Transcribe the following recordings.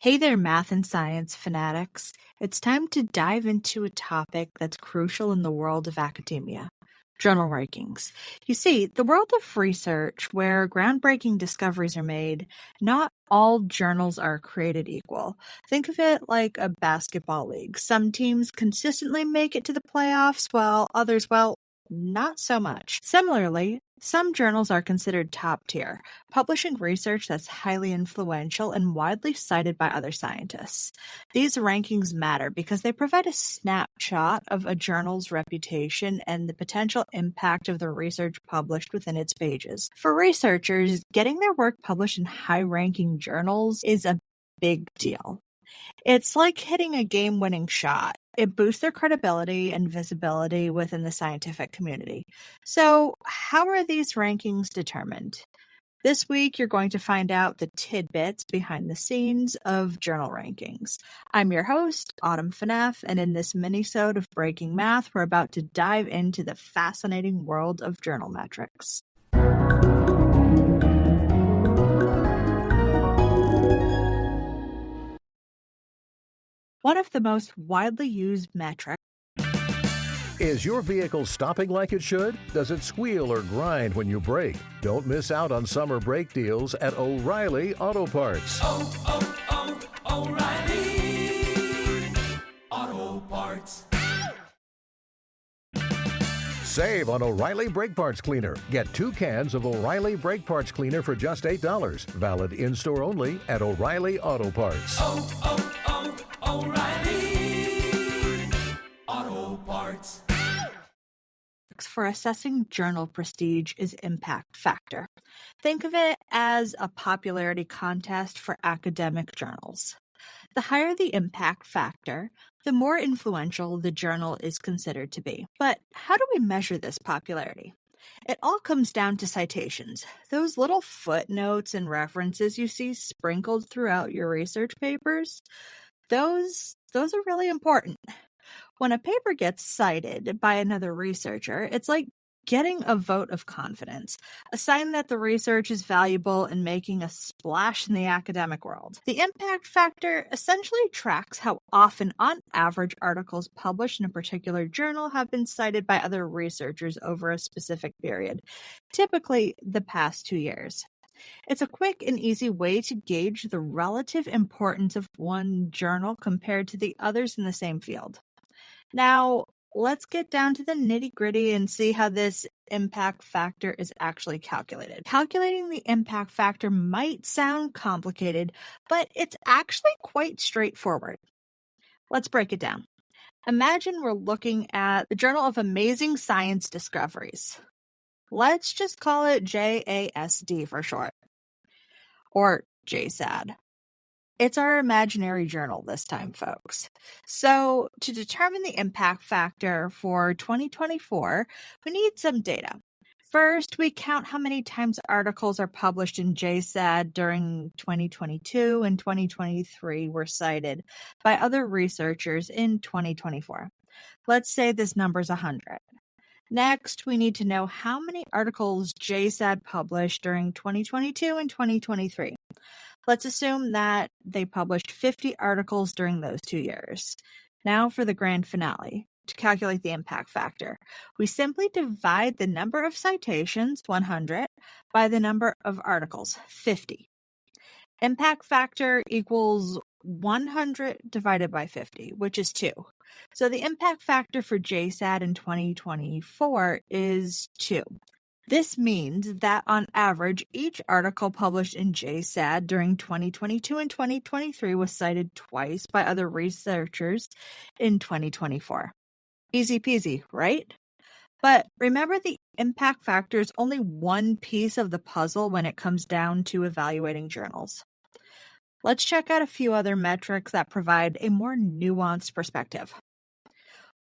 Hey there, math and science fanatics. It's time to dive into a topic that's crucial in the world of academia: journal rankings. You see, the world of research, where groundbreaking discoveries are made, not all journals are created equal. Think of it like a basketball league. Some teams consistently make it to the playoffs, while others, well, not so much. Similarly, some journals are considered top tier, publishing research that's highly influential and widely cited by other scientists. These rankings matter because they provide a snapshot of a journal's reputation and the potential impact of the research published within its pages. For researchers, getting their work published in high-ranking journals is a big deal. It's like hitting a game-winning shot. It boosts their credibility and visibility within the scientific community. So, how are these rankings determined? This week, you're going to find out the tidbits behind the scenes of journal rankings. I'm your host, Autumn FNAF, and in this minisode of Breaking Math, we're about to dive into the fascinating world of journal metrics. One of the most widely used metrics. Is your vehicle stopping like it should? Does it squeal or grind when you brake? Don't miss out on summer brake deals at O'Reilly Auto Parts. O'Reilly Auto Parts. Save on O'Reilly Brake Parts Cleaner. Get 2 cans of O'Reilly Brake Parts Cleaner for just $8. Valid in-store only at O'Reilly Auto Parts. O'Reilly Auto Parts. For assessing journal prestige is impact factor. Think of it as a popularity contest for academic journals. The higher the impact factor, the more influential the journal is considered to be. But how do we measure this popularity? It all comes down to citations, those little footnotes and references you see sprinkled throughout your research papers. Those are really important. When a paper gets cited by another researcher, it's like getting a vote of confidence, a sign that the research is valuable and making a splash in the academic world. The impact factor essentially tracks how often, on average, articles published in a particular journal have been cited by other researchers over a specific period, typically the past 2 years. It's a quick and easy way to gauge the relative importance of one journal compared to the others in the same field. Now, let's get down to the nitty-gritty and see how this impact factor is actually calculated. Calculating the impact factor might sound complicated, but it's actually quite straightforward. Let's break it down. Imagine we're looking at the Journal of Amazing Science Discoveries. Let's just call it JASD for short, or JSAD. It's our imaginary journal this time, folks. So, to determine the impact factor for 2024, we need some data. First, we count how many times articles are published in JSAD during 2022 and 2023 were cited by other researchers in 2024. Let's say this number is 100. Next, we need to know how many articles JSAD published during 2022 and 2023. Let's assume that they published 50 articles during those 2 years. Now for the grand finale. To calculate the impact factor, we simply divide the number of citations, 100, by the number of articles, 50. Impact factor equals 100 divided by 50, which is 2. So the impact factor for JSAD in 2024 is 2. This means that on average, each article published in JSAD during 2022 and 2023 was cited twice by other researchers in 2024. Easy peasy, right? But remember, the impact factor is only one piece of the puzzle when it comes down to evaluating journals. Let's check out a few other metrics that provide a more nuanced perspective.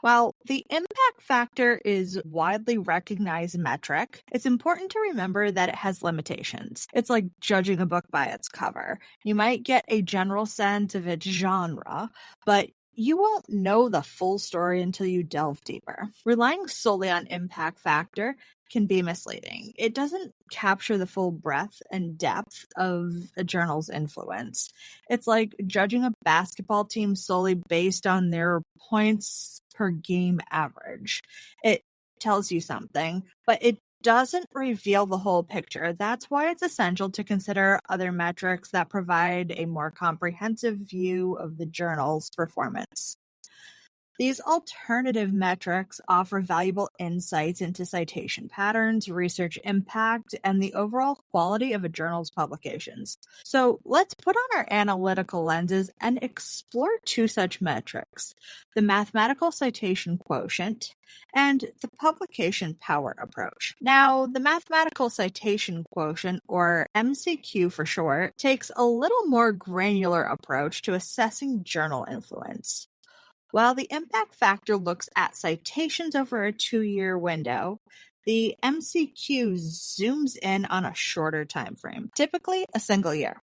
While the impact factor is a widely recognized metric, it's important to remember that it has limitations. It's like judging a book by its cover. You might get a general sense of its genre, but you won't know the full story until you delve deeper. Relying solely on impact factor can be misleading. It doesn't capture the full breadth and depth of a journal's influence. It's like judging a basketball team solely based on their points per game average. It tells you something, but it doesn't reveal the whole picture. That's why it's essential to consider other metrics that provide a more comprehensive view of the journal's performance. These alternative metrics offer valuable insights into citation patterns, research impact, and the overall quality of a journal's publications. So let's put on our analytical lenses and explore two such metrics: the mathematical citation quotient and the publication power approach. Now, the mathematical citation quotient, or MCQ for short, takes a little more granular approach to assessing journal influence. While the impact factor looks at citations over a 2-year window, the MCQ zooms in on a shorter time frame, typically a single year.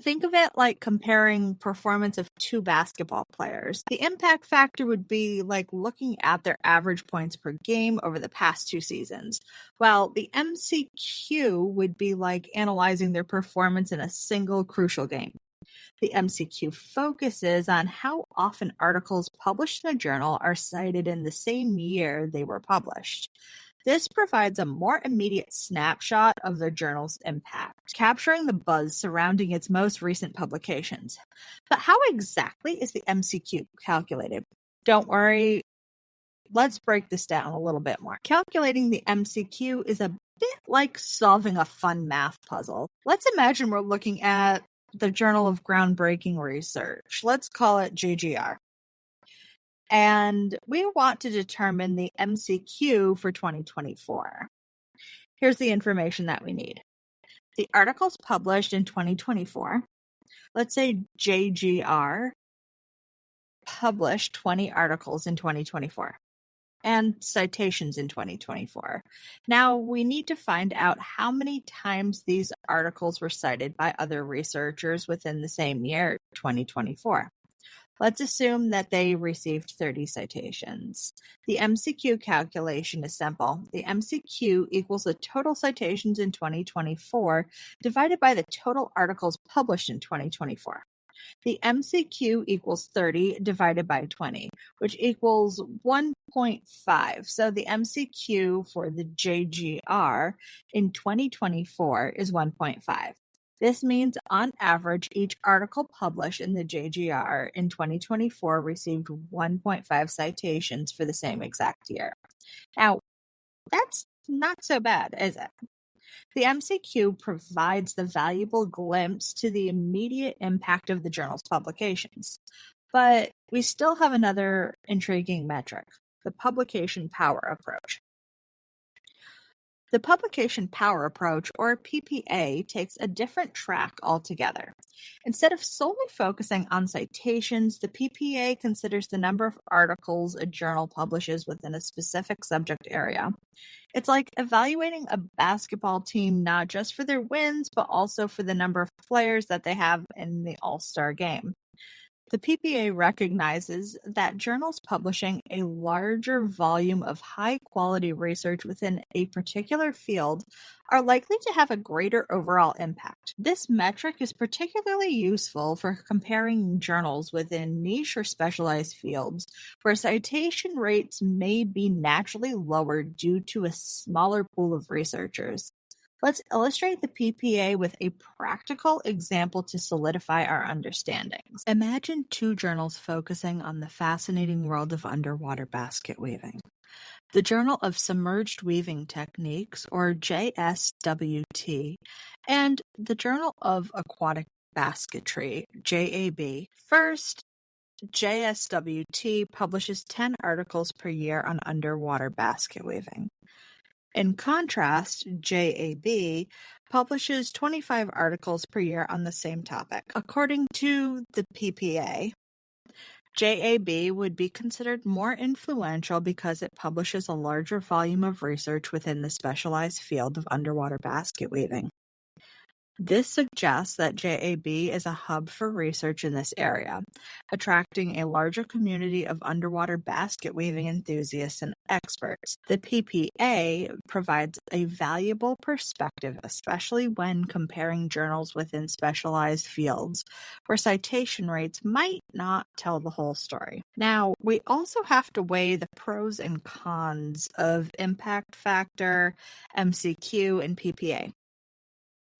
Think of it like comparing performance of two basketball players. The impact factor would be like looking at their average points per game over the past 2 seasons, while the MCQ would be like analyzing their performance in a single crucial game. The MCQ focuses on how often articles published in a journal are cited in the same year they were published. This provides a more immediate snapshot of the journal's impact, capturing the buzz surrounding its most recent publications. But how exactly is the MCQ calculated? Don't worry, let's break this down a little bit more. Calculating the MCQ is a bit like solving a fun math puzzle. Let's imagine we're looking at the Journal of Groundbreaking Research. Let's call it JGR. And we want to determine the MCQ for 2024. Here's the information that we need. The articles published in 2024, let's say JGR published 20 articles in 2024. And citations in 2024. Now, we need to find out how many times these articles were cited by other researchers within the same year, 2024. Let's assume that they received 30 citations. The MCQ calculation is simple. The MCQ equals the total citations in 2024 divided by the total articles published in 2024. The MCQ equals 30 divided by 20, which equals 1.5. So the MCQ for the JGR in 2024 is 1.5. This means, on average, each article published in the JGR in 2024 received 1.5 citations for the same exact year. Now, that's not so bad, is it? The MCQ provides the valuable glimpse to the immediate impact of the journal's publications. But we still have another intriguing metric: the publication power approach. The publication power approach, or PPA, takes a different track altogether. Instead of solely focusing on citations, the PPA considers the number of articles a journal publishes within a specific subject area. It's like evaluating a basketball team not just for their wins, but also for the number of players that they have in the All-Star game. The PPA recognizes that journals publishing a larger volume of high-quality research within a particular field are likely to have a greater overall impact. This metric is particularly useful for comparing journals within niche or specialized fields, where citation rates may be naturally lower due to a smaller pool of researchers. Let's illustrate the PPA with a practical example to solidify our understandings. Imagine two journals focusing on the fascinating world of underwater basket weaving. The Journal of Submerged Weaving Techniques, or JSWT, and the Journal of Aquatic Basketry, JAB. First, JSWT publishes 10 articles per year on underwater basket weaving. In contrast, JAB publishes 25 articles per year on the same topic. According to the PPA, JAB would be considered more influential because it publishes a larger volume of research within the specialized field of underwater basket weaving. This suggests that JAB is a hub for research in this area, attracting a larger community of underwater basket weaving enthusiasts and experts. The PPA provides a valuable perspective, especially when comparing journals within specialized fields, where citation rates might not tell the whole story. Now, we also have to weigh the pros and cons of impact factor, MCQ, and PPA.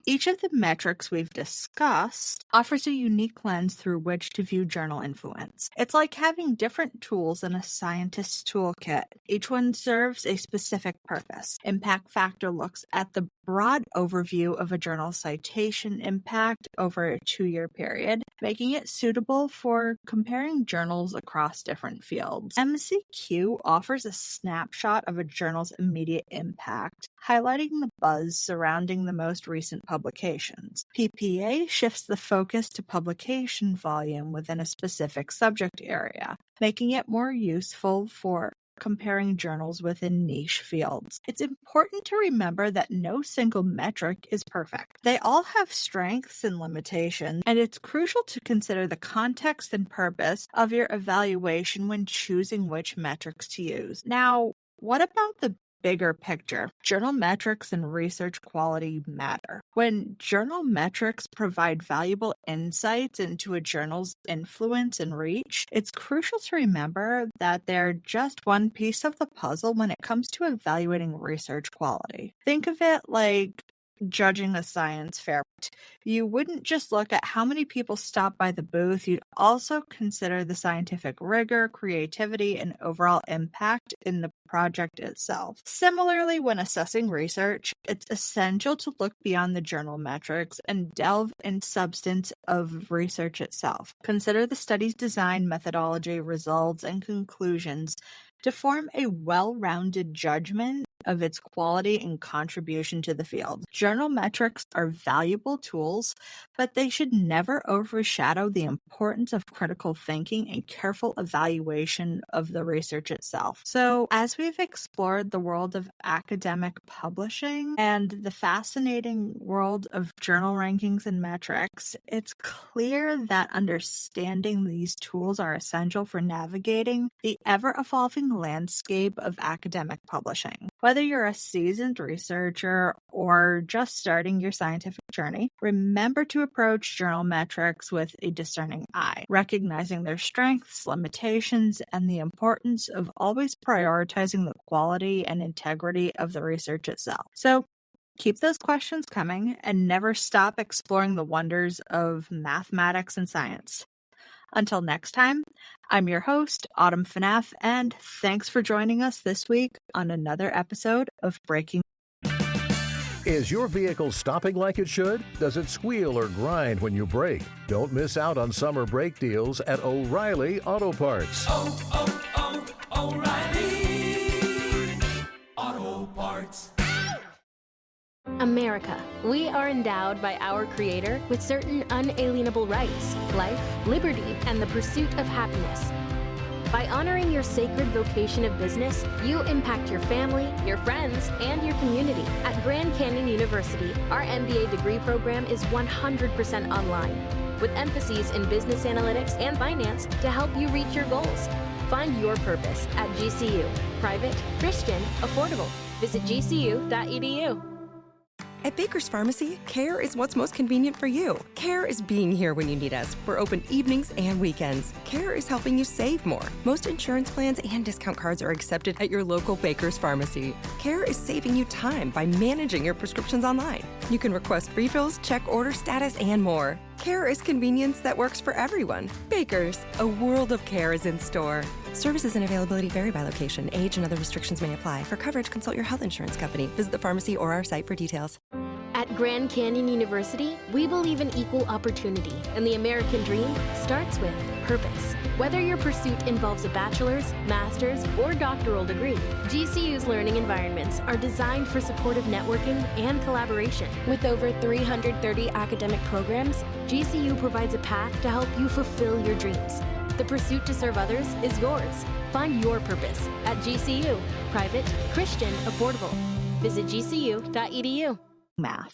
Each of the metrics we've discussed offers a unique lens through which to view journal influence. It's like having different tools in a scientist's toolkit. Each one serves a specific purpose. Impact factor looks at the broad overview of a journal citation impact over a 2-year period, making it suitable for comparing journals across different fields. MCQ offers a snapshot of a journal's immediate impact, highlighting the buzz surrounding the most recent publications. PPA shifts the focus to publication volume within a specific subject area, making it more useful for comparing journals within niche fields. It's important to remember that no single metric is perfect. They all have strengths and limitations, and it's crucial to consider the context and purpose of your evaluation when choosing which metrics to use. Now, what about the bigger picture? Journal metrics and research quality matter. When journal metrics provide valuable insights into a journal's influence and reach, it's crucial to remember that they're just one piece of the puzzle when it comes to evaluating research quality. Think of it like judging a science fair. You wouldn't just look at how many people stop by the booth, you'd also consider the scientific rigor, creativity, and overall impact in the project itself. Similarly, when assessing research, it's essential to look beyond the journal metrics and delve in substance of research itself. Consider the study's design, methodology, results, and conclusions to form a well-rounded judgment of its quality and contribution to the field. Journal metrics are valuable tools, but they should never overshadow the importance of critical thinking and careful evaluation of the research itself. So, as we've explored the world of academic publishing and the fascinating world of journal rankings and metrics, it's clear that understanding these tools are essential for navigating the ever-evolving landscape of academic publishing. Whether you're a seasoned researcher or just starting your scientific journey, remember to approach journal metrics with a discerning eye, recognizing their strengths, limitations, and the importance of always prioritizing the quality and integrity of the research itself. So, keep those questions coming and never stop exploring the wonders of mathematics and science. Until next time, I'm your host, Autumn FNAF, and thanks for joining us this week on another episode of Breaking. Is your vehicle stopping like it should? Does it squeal or grind when you brake? Don't miss out on summer brake deals at O'Reilly Auto Parts. O'Reilly Auto Parts. America. We are endowed by our Creator with certain unalienable rights: life, liberty, and the pursuit of happiness. By honoring your sacred vocation of business, you impact your family, your friends, and your community. At Grand Canyon University, our MBA degree program is 100% online, with emphases in business analytics and finance to help you reach your goals. Find your purpose at GCU. Private, Christian, affordable. Visit gcu.edu. At Baker's Pharmacy, care is what's most convenient for you. Care is being here when you need us. We're open evenings and weekends. Care is helping you save more. Most insurance plans and discount cards are accepted at your local Baker's Pharmacy. Care is saving you time by managing your prescriptions online. You can request refills, check order status, and more. Care is convenience that works for everyone. Baker's, a world of care is in store. Services and availability vary by location. Age and other restrictions may apply. For coverage, consult your health insurance company. Visit the pharmacy or our site for details. At Grand Canyon University, we believe in equal opportunity, and the American dream starts with purpose. Whether your pursuit involves a bachelor's, master's, or doctoral degree, GCU's learning environments are designed for supportive networking and collaboration. With over 330 academic programs, GCU provides a path to help you fulfill your dreams. The pursuit to serve others is yours. Find your purpose at GCU. Private, Christian, affordable. Visit gcu.edu. Math.